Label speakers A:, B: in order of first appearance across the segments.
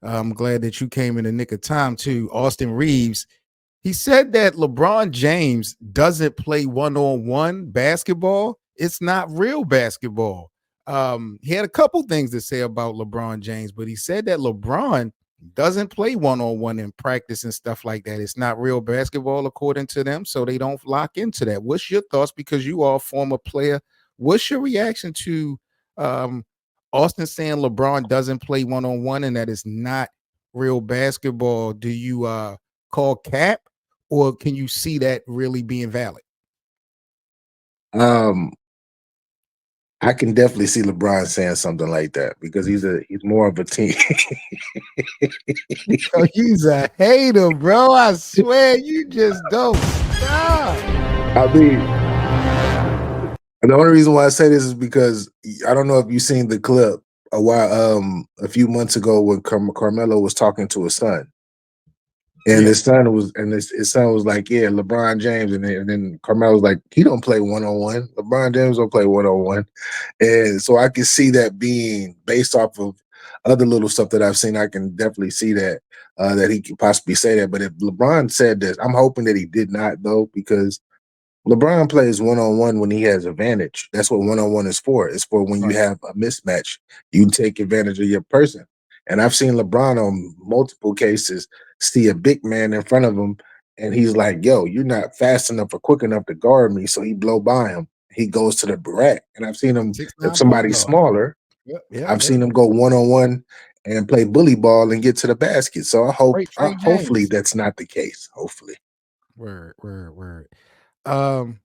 A: I'm glad that you came in the nick of time too. Austin Reeves, he said that LeBron James doesn't play one-on-one basketball. It's not real basketball. He had a couple things to say about LeBron James, but he said that LeBron doesn't play one-on-one in practice and stuff like that. It's not real basketball according to them, so they don't lock into that. What's your thoughts? Because you are a former player. What's your reaction to um, Austin saying LeBron doesn't play one-on-one and that it's not real basketball? Do you call cap? Or can you see that really being valid?
B: Um, I can definitely see LeBron saying something like that because he's more of a team.
A: Yo, he's a hater, bro. I swear you just don't stop.
B: I mean, the only reason why I say this is because I don't know if you've seen the clip a few months ago when Carmelo was talking to his son. And
A: Yeah.
B: his son was like, yeah, LeBron James. And then Carmelo was like, he don't play one-on-one. LeBron James don't play one-on-one. And so I can see that being based off of other little stuff that I've seen. I can definitely see that he could possibly say that. But if LeBron said this, I'm hoping that he did not though, because LeBron plays one-on-one when he has advantage. That's what one-on-one is for. It's for when you
A: Right.
B: have a mismatch, you take advantage of your person. And I've seen LeBron on multiple cases see a big man in front of him, and he's like, yo, you're not fast enough or quick enough to guard me. So he blow by him. He goes to the rack. And I've seen him,
A: Six
B: if
A: nine point
B: somebody's
A: guard.
B: smaller,
A: Yep. Yep.
B: I've
A: Yep.
B: seen him go one-on-one and play bully ball and get to the basket. So
A: Trey
B: hopefully
A: James.
B: that's not the case. Hopefully.
A: Word, word, word. Um,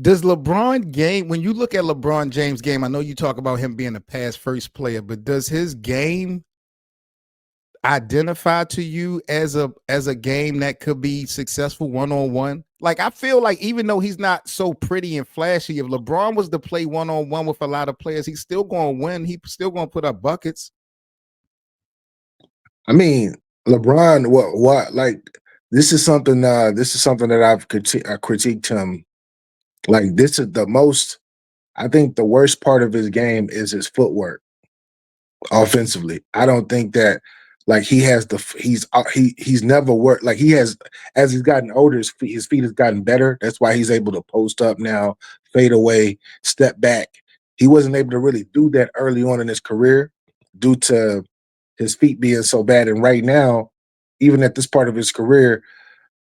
A: does LeBron game when you look at LeBron James game? I know you talk about him being a pass first player, but does his game identify to you as a game that could be successful one-on-one? Like I feel like even though he's not so pretty and flashy, if LeBron was to play one-on-one with a lot of players, he's still going to win. He's still going to put up buckets.
B: I mean, LeBron, what like this is something that I critiqued him. Like this is the most I think the worst part of his game is his footwork offensively. I don't think that like he has he's never worked like he has as he's gotten older, his feet has gotten better. That's why he's able to post up now, fade away, step back. He wasn't able to really do that early on in his career due to his feet being so bad. And right now, even at this part of his career,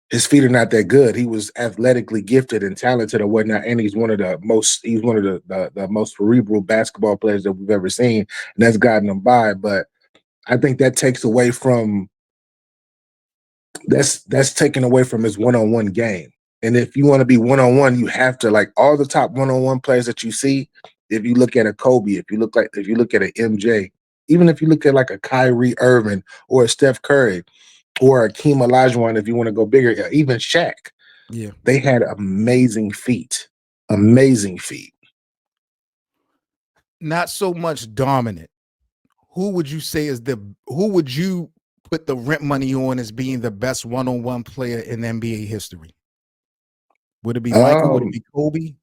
B: his feet are not that good. He was athletically gifted and talented and whatnot, and he's one of the most cerebral basketball players that we've ever seen, and that's gotten him by. But I think that takes away from that's taken away from his one-on-one game. And if you want to be one-on-one, you have to like all the top one-on-one players that you see. If you look at a Kobe, if you look at an MJ, even if you look at like a Kyrie Irving or a Steph Curry or a Keem Olajuwon, if you want to go bigger, even Shaq,
A: Yeah.
B: they had amazing feet, amazing feet.
A: Not so much dominant. Who would you say is the who would you put the rent money on as being the best one-on-one player in NBA history? Would it be Michael? Would it
B: Um,
A: be Kobe?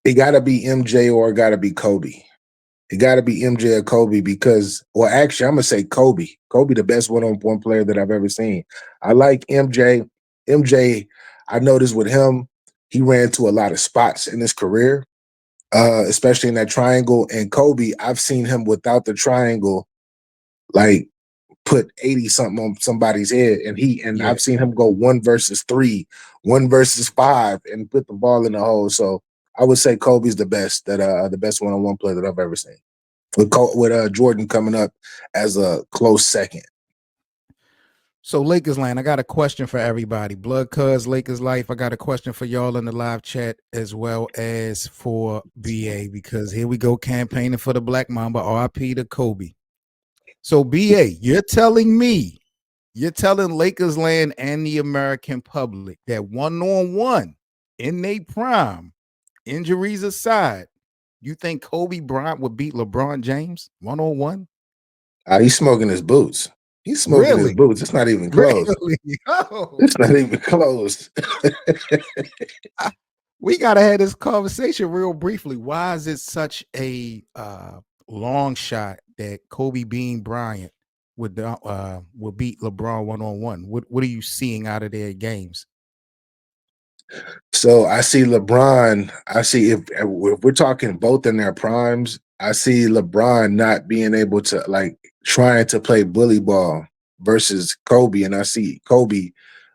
B: it got to be MJ or it got to be Kobe. It got to be MJ or Kobe because, well, actually, I'm gonna say Kobe. Kobe, the best one-on-one player that I've ever seen. I like MJ. MJ, I noticed with him, he ran to a lot of spots in his career, especially in that triangle. And Kobe, I've seen him without the triangle, like put 80 something on somebody's head. And
A: Yeah.
B: I've seen him go 1 versus 3, 1 versus 5, and put the ball in the hole. So I would say Kobe's the best one-on-one player that I've ever seen. With Jordan coming up as a close second.
A: So Lakers land, I got a question for everybody. Blood Cuz, Lakers Life. I got a question for y'all in the live chat as well as for BA because here we go campaigning for the Black Mamba. RIP to Kobe. So BA, you're telling Lakers land and the American public that one-on-one in their prime, injuries aside, you think Kobe Bryant would beat LeBron James one-on-one?
B: He's smoking his boots. He's smoking his
A: Really?
B: boots. It's not even close.
A: Really? Oh,
B: It's not even close.
A: we gotta have this conversation real briefly. Why is it such a long shot that Kobe Bean Bryant would beat LeBron one on one. What are you seeing out of their games?
B: So I see LeBron. I see if we're talking both in their primes, I see LeBron not being able to like trying to play bully ball versus Kobe, and I see Kobe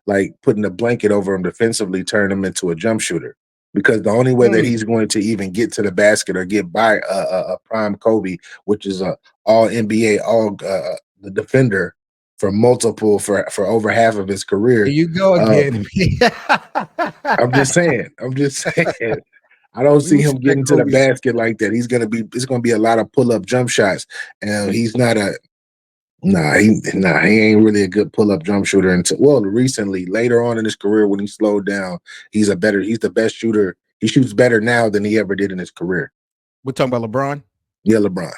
B: like putting a blanket over him defensively, turn him into a jump shooter. Because the only way that
A: Mm.
B: he's going to even get to the basket or get by a prime Kobe, which is a all NBA, all the defender for multiple for over half of his
A: Here
B: career.
A: you go
B: Um,
A: again.
B: I'm just saying. I'm just saying. I don't
A: We
B: see him
A: respect
B: getting to the
A: Kobe's.
B: basket like that. He's gonna be. It's gonna be a lot of pull up jump shots, and he's not a. He ain't really a good pull up jump shooter until recently. Later on in his career, when he slowed down, He's the best shooter. He shoots better now than he ever did in his career.
A: We're talking about LeBron.
B: Yeah, LeBron.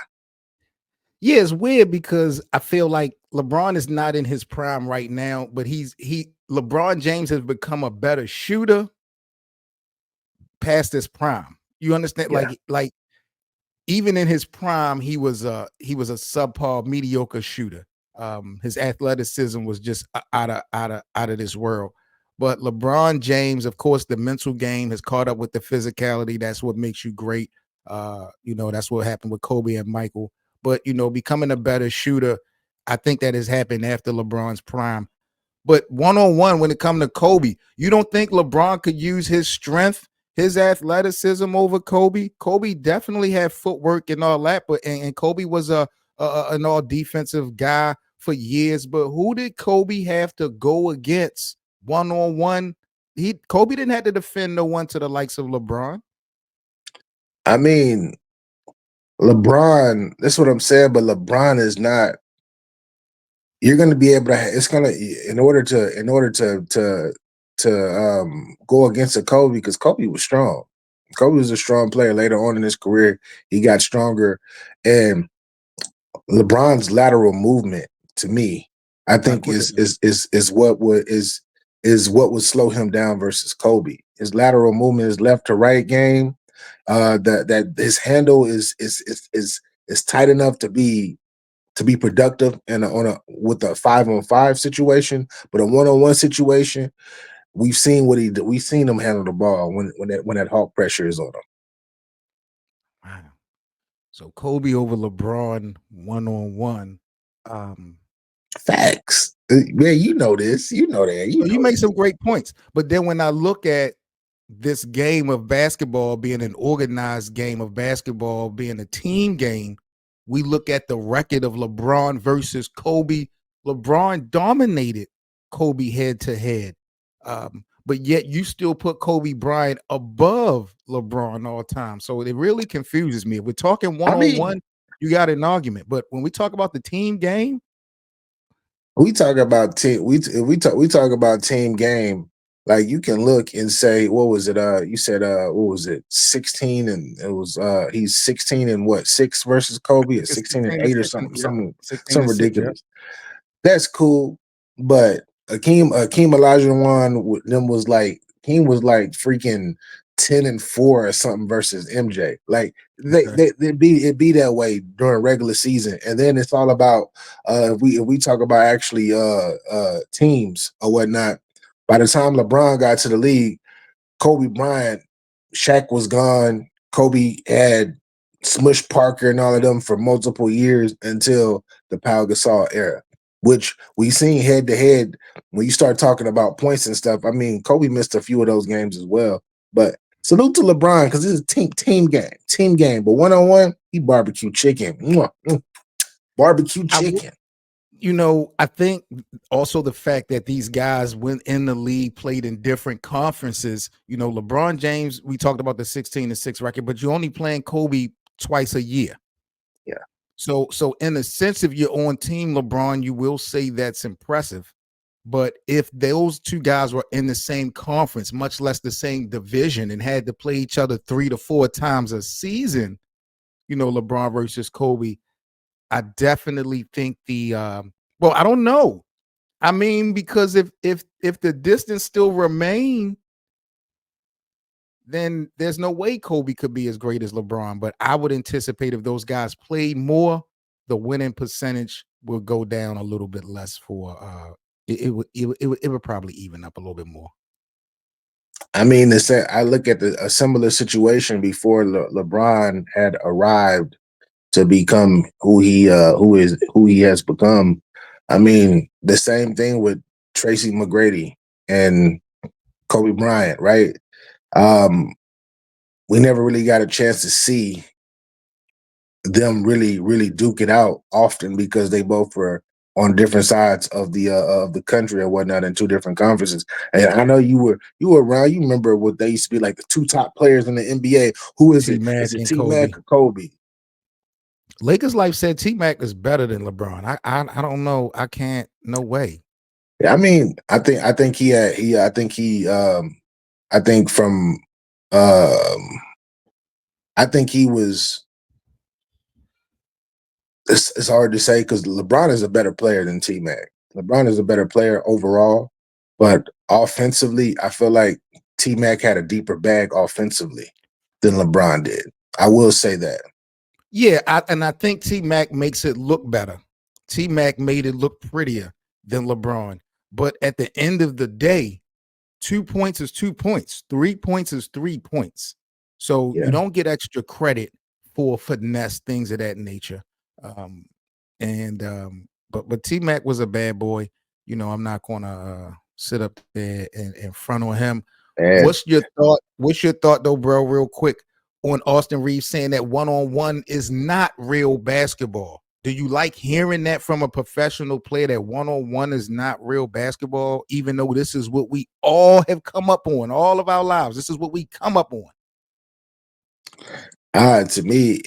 A: Yeah, it's weird because I feel like LeBron is not in his prime right now, but he LeBron James has become a better shooter past his prime. You understand?
B: Yeah.
A: Like even in his prime, he was a subpar, mediocre shooter. His athleticism was just out of this world. But LeBron James, of course, the mental game has caught up with the physicality. That's what makes you great. That's what happened with Kobe and Michael. But becoming a better shooter, I think that has happened after LeBron's prime. But one on one, when it comes to Kobe, you don't think LeBron could use his strength, his athleticism over Kobe? Kobe definitely had footwork and all that, but and Kobe was an all defensive guy for years. But who did Kobe have to go against one on one? Kobe didn't have to defend no one to the likes of LeBron.
B: I mean, LeBron. That's what I'm saying. But LeBron is not. You're going to be able to. It's going to in order to go against a Kobe because Kobe was strong. Kobe was a strong player later on in his career. He got stronger, and LeBron's lateral movement to me, I
A: Not
B: think
A: quick enough.
B: is what would slow him down versus Kobe. His lateral movement, his left to right game, that his handle is tight enough to be productive and on a with a 5-on-5 situation, but a 1-on-1 situation, we've seen what he do. We've seen him handle the ball when that hawk pressure is on him.
A: Wow. So Kobe over LeBron one on one.
B: Facts. Man, you know this. You know that. You
A: So you
B: know
A: make
B: this.
A: some great points. But then when I look at this game of basketball being an organized game of basketball, being a team game, we look at the record of LeBron versus Kobe. LeBron dominated Kobe head to head. But yet you still put Kobe Bryant above LeBron all time. So it really confuses me. If we're talking one
B: I
A: on
B: mean,
A: one, you got an argument. But when we talk about the team game,
B: we talk about team. We talk about team game. Like you can look and say, what was it? You said, what was it? 16, and it was he's 16 and what 6 versus
A: I
B: Kobe, or
A: think it's
B: 16 and
A: 16 to
B: 8 or
A: 6.
B: something,
A: Yep.
B: something,
A: 16
B: something
A: to 6. Yep.
B: ridiculous. That's cool. But Akeem Olajuwon with them was like Akeem was like freaking 10-4 or something versus MJ. Like
A: Okay.
B: it be that way during regular season. And then it's all about if we talk about actually teams or whatnot, by the time LeBron got to the league, Kobe Bryant, Shaq was gone. Kobe had Smush Parker and all of them for multiple years until the Pau Gasol era, which we seen head to head when you start talking about points and stuff. I mean, Kobe missed a few of those games as well. But salute to LeBron because this is a team game. But 1-on-1, he barbecue chicken. Mwah, barbecue
A: I
B: chicken.
A: I think also the fact that these guys went in the league, played in different conferences. LeBron James, we talked about the 16-6 record, but you're only playing Kobe twice a year.
B: Yeah.
A: So in a sense, if you're on team LeBron, you will say that's impressive. But if those two guys were in the same conference, much less the same division, and had to play each other 3 to 4 times a season, LeBron versus Kobe, I definitely think well, I don't know. I mean, because if the distance still remain, then there's no way Kobe could be as great as LeBron. But I would anticipate if those guys played more, the winning percentage will go down a little bit less for it would probably even up a little bit more.
B: I mean, I look at a similar situation before LeBron had arrived to become who he has become. I mean, the same thing with Tracy McGrady and Kobe Bryant, right? Um, we never really got a chance to see them really duke it out often because they both were on different sides of the country and whatnot in two different conferences. And I know you were around. You remember what they used to be like the two top players in the NBA. Who is
A: T
B: it?
A: Mac
B: Is it
A: and
B: T Mac
A: Kobe.
B: or Kobe?
A: Lakers life said T Mac is better than LeBron. I don't know. I can't. No way.
B: Yeah, I mean, I think he I think he I think from um I think he was it's hard to say because LeBron is a better player than T Mac. LeBron is a better player overall, but offensively, I feel like T Mac had a deeper bag offensively than LeBron did. I will say that.
A: Yeah, and I think T Mac makes it look better. T Mac made it look prettier than LeBron. But at the end of the day, 2 points is 2 points. 3 points is 3 points. So you
B: Yeah.
A: don't get extra credit for finesse, things of that nature. Um, but T Mac was a bad boy. I'm not gonna sit up there and in front of him.
B: And
A: What's your thought though, bro? Real quick on Austin Reeves saying that one on one is not real basketball. Do you like hearing that from a professional player that one on one is not real basketball, even though this is what we all have come up on all of our lives? This is what we come up on.
B: to me,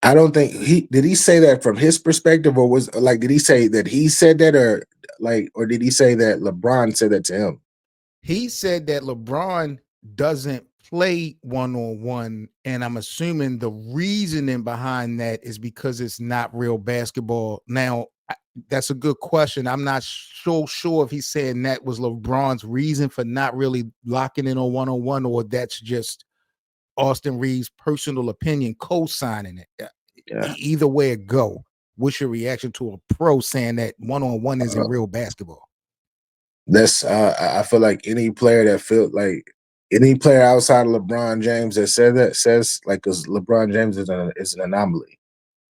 B: I don't think he say that from his perspective, or was like did he say that he said that, or did he say that LeBron said that to him?
A: He said that LeBron doesn't play one on one. And I'm assuming the reasoning behind that is because it's not real basketball. Now, that's a good question. I'm not so sure if he's saying that was LeBron's reason for not really locking in on one, or that's just Austin Reeves' personal opinion co signing it.
B: Yeah.
A: Either way it go, what's your reaction to a pro saying that one on one isn't
B: Uh,
A: real basketball?
B: that's I feel like any player that felt like any player outside of LeBron James that said that says like because LeBron James is an anomaly.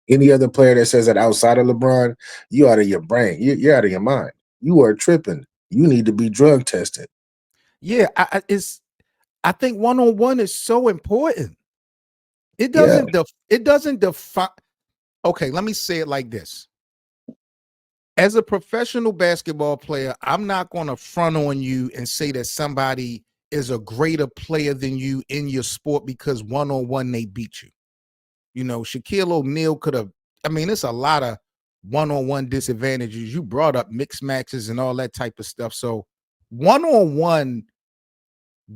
B: Any other player that says that outside of LeBron, you out of your brain. You're out of your mind. You are tripping. You need to be drug tested.
A: Yeah, I think one on one is so important. It
B: Yeah.
A: doesn't define. Okay, let me say it like this. As a professional basketball player, I'm not going to front on you and say that somebody is a greater player than you in your sport because one on one they beat you. Shaquille O'Neal could have. I mean, it's a lot of one on one disadvantages. You brought up mixed matches and all that type of stuff. So one on one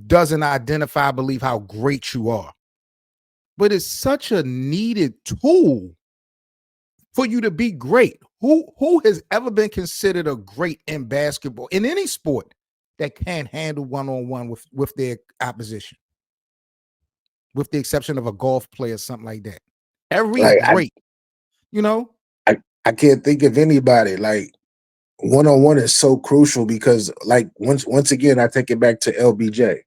A: doesn't identify, I believe, how great you are, but it's such a needed tool for you to be great. Who has ever been considered a great in basketball in any sport that can't handle one on one with their opposition, with the exception of a golf player, something like that. Every
B: Like
A: great, you know.
B: I, I can't think of anybody like one on one is so crucial because like once again I take it back to LBJ.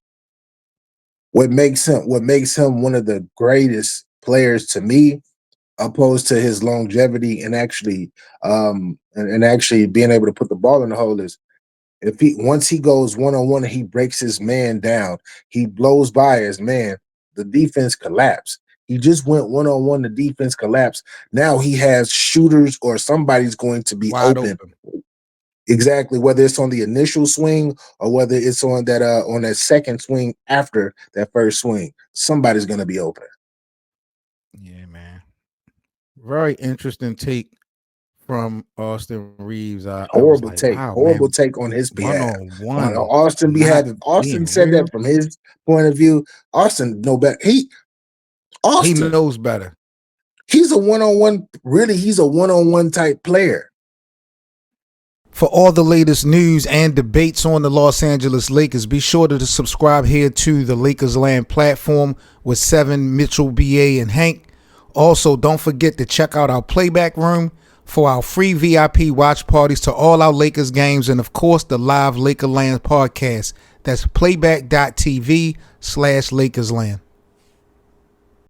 B: What makes him one of the greatest players to me, opposed to his longevity and actually and actually being able to put the ball in the hole is if he once he goes one on one and he breaks his man down, he blows by his man, the defense collapse. He just went one on one, the defense collapsed. Now he has shooters or somebody's going to be
A: Wide
B: open.
A: open.
B: Exactly, whether it's on the initial swing or whether it's on that second swing after that first swing, somebody's going to be open.
A: Yeah, man. Very interesting take from Austin Reeves. I was like, wow,
B: Horrible
A: man,
B: take on his
A: one
B: behalf.
A: on
B: On
A: one
B: Austin
A: not
B: behalf, if Austin
A: being
B: said
A: real.
B: that from his point of view, Austin no better.
A: He
B: Austin,
A: knows better.
B: he's a one on one. Really, he's a one on one type player.
A: For all the latest news and debates on the Los Angeles Lakers, be sure to subscribe here to the Lakers Land platform with Seven, Mitchell, BA, and Hank. Also, don't forget to check out our playback room for our free VIP watch parties to all our Lakers games, and of course the live Lakerland podcast. That's playback.tv/LakersLand.